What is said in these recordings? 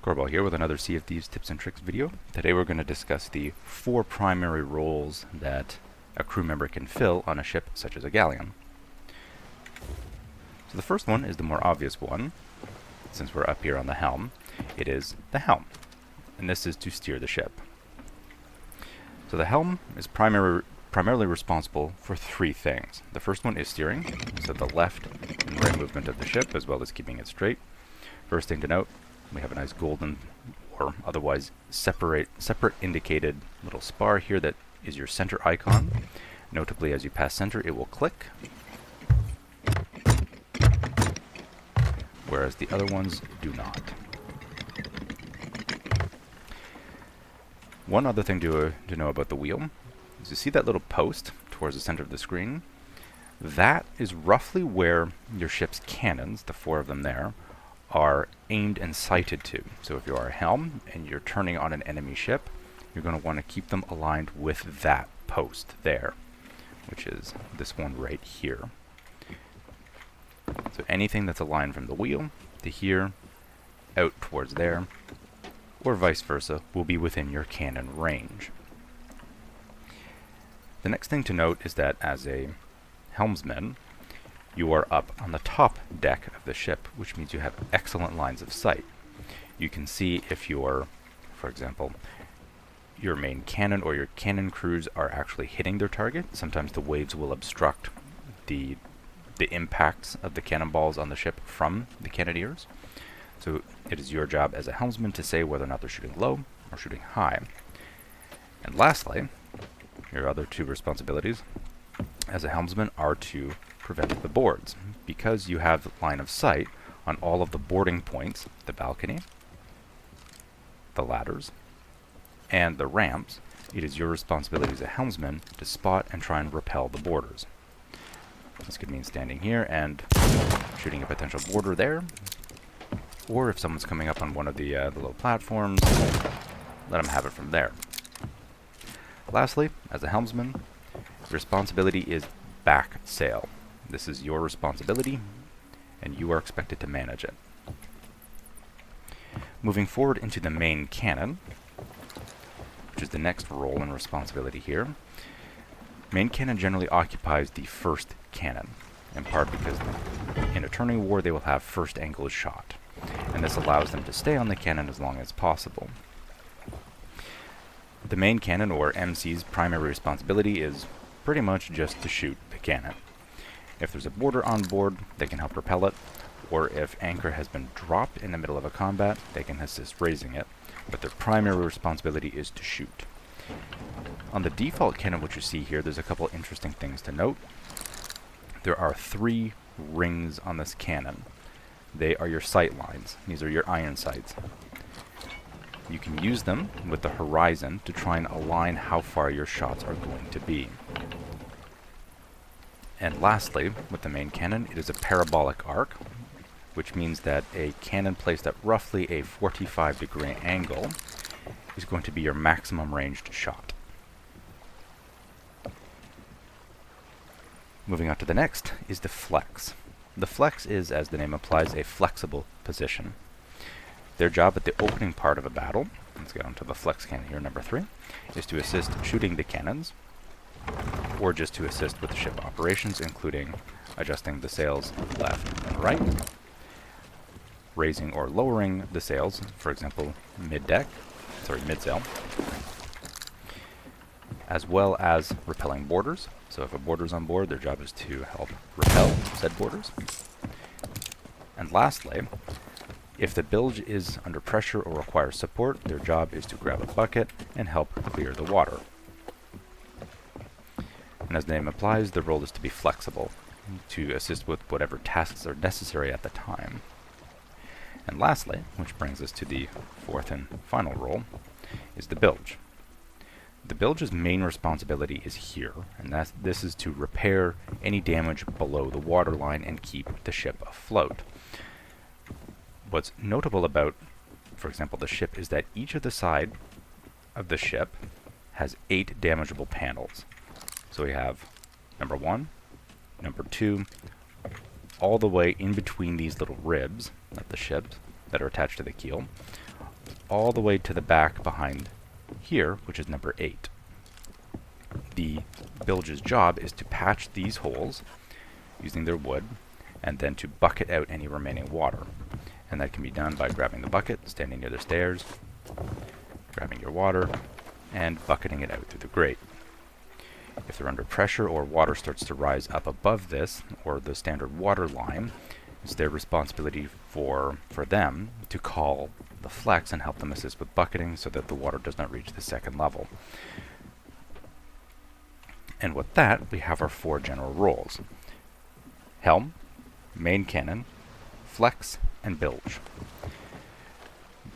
Corbell here with another Sea of Thieves tips and tricks video. Today we're going to discuss the 4 primary roles that a crew member can fill on a ship such as a galleon. So the first one is the more obvious one, since we're up here on the helm. It is the helm, and this is to steer the ship. So the helm is primarily responsible for 3 things. The first one is steering, so the left and right movement of the ship, as well as keeping it straight. First thing to note, we have a nice golden or otherwise separate indicated little spar here that is your center icon. Notably, as you pass center, it will click, whereas the other ones do not. One other thing to know about the wheel is you see that little post towards the center of the screen? That is roughly where your ship's cannons, the 4 of them there, are aimed and sighted to. So if you are a helm and you're turning on an enemy ship, you're going to want to keep them aligned with that post there, which is this one right here. So anything that's aligned from the wheel to here, out towards there, or vice versa, will be within your cannon range. The next thing to note is that as a helmsman, you are up on the top deck of the ship, which means you have excellent lines of sight. You can see if your, for example, your main cannon or your cannon crews are actually hitting their target. Sometimes the waves will obstruct the impacts of the cannonballs on the ship from the cannoneers. So it is your job as a helmsman to say whether or not they're shooting low or shooting high. And lastly, your other 2 responsibilities as a helmsman are to prevent the boards. Because you have line of sight on all of the boarding points, the balcony, the ladders, and the ramps, it is your responsibility as a helmsman to spot and try and repel the boarders. This could mean standing here and shooting a potential boarder there, or if someone's coming up on one of the little platforms, let them have it from there. Lastly, as a helmsman, responsibility is back sail. This is your responsibility, and you are expected to manage it. Moving forward into the main cannon, which is the next role and responsibility here. Main cannon generally occupies the first cannon, in part because in a turning war they will have first angle shot, and this allows them to stay on the cannon as long as possible. The main cannon, or MC's primary responsibility, is pretty much just to shoot the cannon. If there's a boarder on board, they can help repel it, or if anchor has been dropped in the middle of a combat, they can assist raising it, but their primary responsibility is to shoot. On the default cannon, which you see here, there's a couple interesting things to note. There are 3 rings on this cannon. They are your sight lines. These are your iron sights. You can use them with the horizon to try and align how far your shots are going to be. And lastly, with the main cannon, it is a parabolic arc, which means that a cannon placed at roughly a 45-degree angle is going to be your maximum ranged shot. Moving on to the next is the flex. The flex is, as the name implies, a flexible position. Their job at the opening part of a battle, let's get on to the flex cannon here, number 3, is to assist shooting the cannons, or just to assist with the ship operations, including adjusting the sails left and right, raising or lowering the sails, for example, mid-sail, as well as repelling boarders. So if a boarder's on board, their job is to help repel said boarders. And lastly, if the bilge is under pressure or requires support, their job is to grab a bucket and help clear the water. And as the name implies, the role is to be flexible, to assist with whatever tasks are necessary at the time. And lastly, which brings us to the 4th and final role, is the bilge. The bilge's main responsibility is here, and this is to repair any damage below the waterline and keep the ship afloat. What's notable about, for example, the ship is that each of the side of the ship has 8 damageable panels. So we have number 1, number 2, all the way in between these little ribs of the ship that are attached to the keel, all the way to the back behind here, which is number 8. The bilge's job is to patch these holes using their wood, and then to bucket out any remaining water. And that can be done by grabbing the bucket, standing near the stairs, grabbing your water, and bucketing it out through the grate. If they're under pressure or water starts to rise up above this, or the standard water line, it's their responsibility for them to call the flex and help them assist with bucketing so that the water does not reach the second level. And with that, we have our 4 general roles: Helm, Main Cannon, Flex, and Bilge.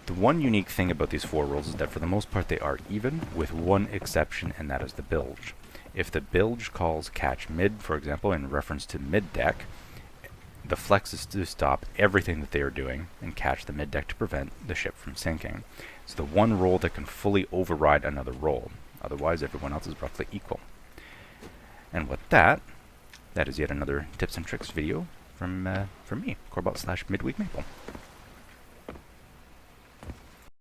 The one unique thing about these 4 roles is that for the most part they are even, with one exception, and that is the Bilge. If the Bilge calls catch mid, for example, in reference to mid-deck, the Flex is to stop everything that they are doing and catch the mid-deck to prevent the ship from sinking. It's the one role that can fully override another role. Otherwise, everyone else is roughly equal. And with that, that is yet another tips and tricks video from me, Corbot /Midweek Maple.